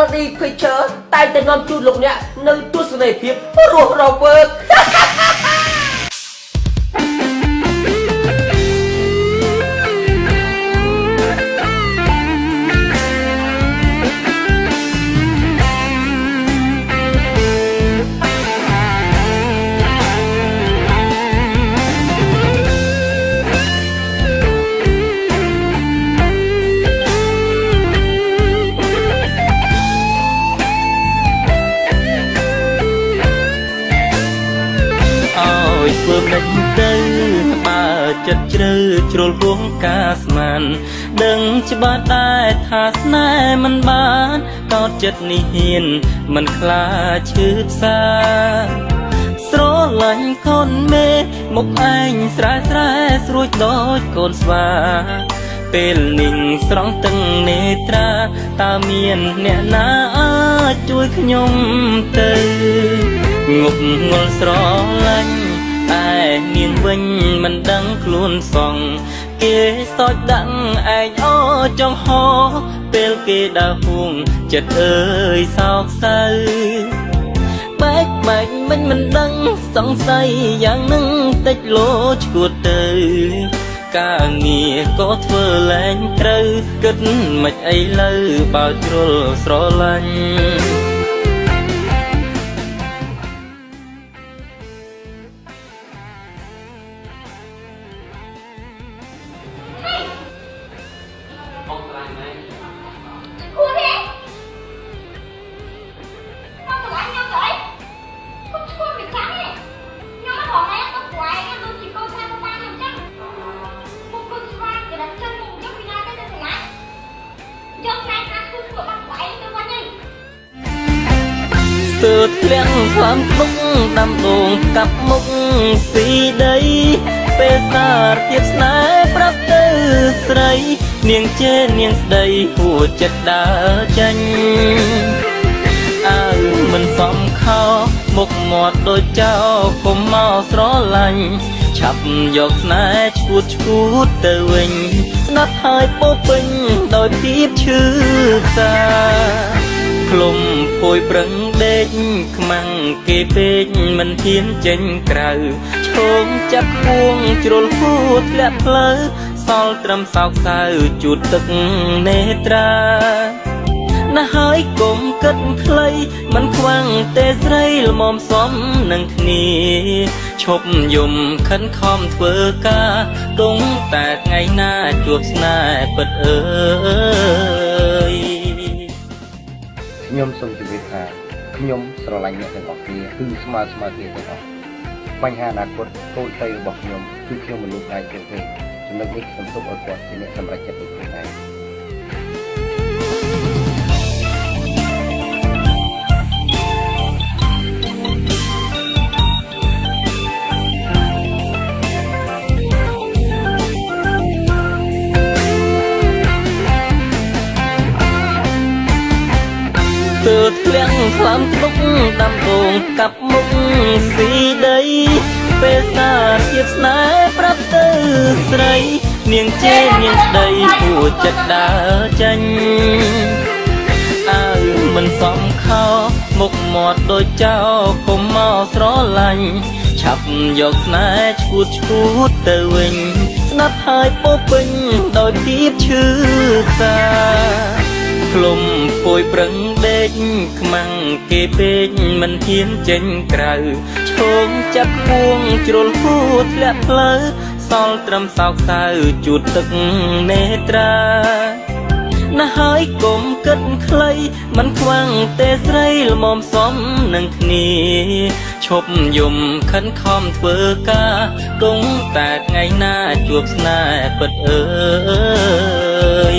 LD Picture តែតែនាំជូនលោកអ្នកនៅទស្សនីយភាពរស់រវើកធ្វើមិនទៅបើចិត្តជ្រៅជ្រុលហួងការស្មានដឹងច្បាស់ដែរថាស្នេហ៍មិនបានកោតចិត្តនេះហ៊ានមិនខ្លាចឈឺផ្សាស្រលាញ់កូនមេមុខឯងស្រែស្រែស្រួចដូចកូនស្វាពេលនាងស្រង់ទឹកនេត្រាតើមានអ្នកណាអាចជួយខ្ញុំទៅងប់ងល់ស្រឡាញ់តែនាងវិញមិនដឹងខ្លួនសងគេសោចដាក់ឯងអូចង់ហោពេលគេដើរហួងចិត្តអើយសោកសៅបែកមិនដឹងសង្ស័យយ៉ាងនឹងតិចលោឈួតទៅការងារក៏ធ្វើលែងត្រូវគិតមិនអីលើបើជ្រុលស្រឡាញ់ទើបធ្លាក់ខ្លាំក្លុកដាំដងកាប់មុខស៊ីដីពេលសារទៀតស្នេហ៍ប្រាប់ទៅស្រីនាងជេរនាងស្ដីហួចចិត្តដើរចាញ់អើមិនសមខោមុខមាត់ដូចចៅកុំមកស្រឡាញ់ឆាប់យកស្នេហ៍ឈួតទៅវិញស្ដាប់ហើយពោពេញដោយភាពឈឺផ្សាក្លុំភួយប្រឹងដេកខ្មាំងគេពេកមិនហ៊ានចេញក្រៅឈោងចាប់ពួងជ្រុលហួតធ្លាក់ផ្លូវសល់ត្រឹមសោកសៅជូតទឹកនេត្រាណាហើយគុំគិតខ្លីមិនខ្វាំងទេស្រីល្មមសំនឹងគ្នាឈប់យំខិនខំធ្វើការគង់តែថ្ងៃណាជួបស្នេហ៍ពិតអើយខ្ញុំសូមជម្រាបថាខ្ញុំស្រឡាញ់អ្នកទាំងអស់គ្នាគឺស្មើគ្នាទាំងអស់បញ្ហាអនាគតតូចទៅរបស់ខ្ញុំគឺខ្ញុំមិនលូកដៃទេចំណុចនេះខ្ញុំទុកឲ្យគាត់ជាអ្នកសម្រេចចិត្តด้วยខ្លួនឯងទើបធ្លាក់ខ្លាំក្លុកដាំដងកាប់មុខស៊ីដីពេលសារភាពស្នេហ៍ប្រាប់ទៅស្រីនាងជេរនាងស្ដីហួចចិត្តដើរចាញ់អើមិនសមខោមុខមាត់ដូចចៅកុំមកស្រឡាញ់ឆាប់យកស្នេហ៍ឈួតទៅវិញស្ដាប់ហើយពោពេញដោយភាពឈឺផ្សាក្លុំភួយប្រឹងដេកខ្មាំងគេពេកមិនហ៊ានចេញក្រៅឈោងចាប់ពួងជ្រុលហួតធ្លាក់ផ្លូវសល់ត្រឹមសោកសៅជូតទឹកនេត្រាណាហើយគុំគិតខ្លីមិនខ្វាំងទេស្រីល្មមសំនឹងគ្នាឈប់យំខិនខំធ្វើការគង់តែថ្ងៃណាជួបស្នេហ៍ពិតអើយ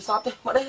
សតទេមកđây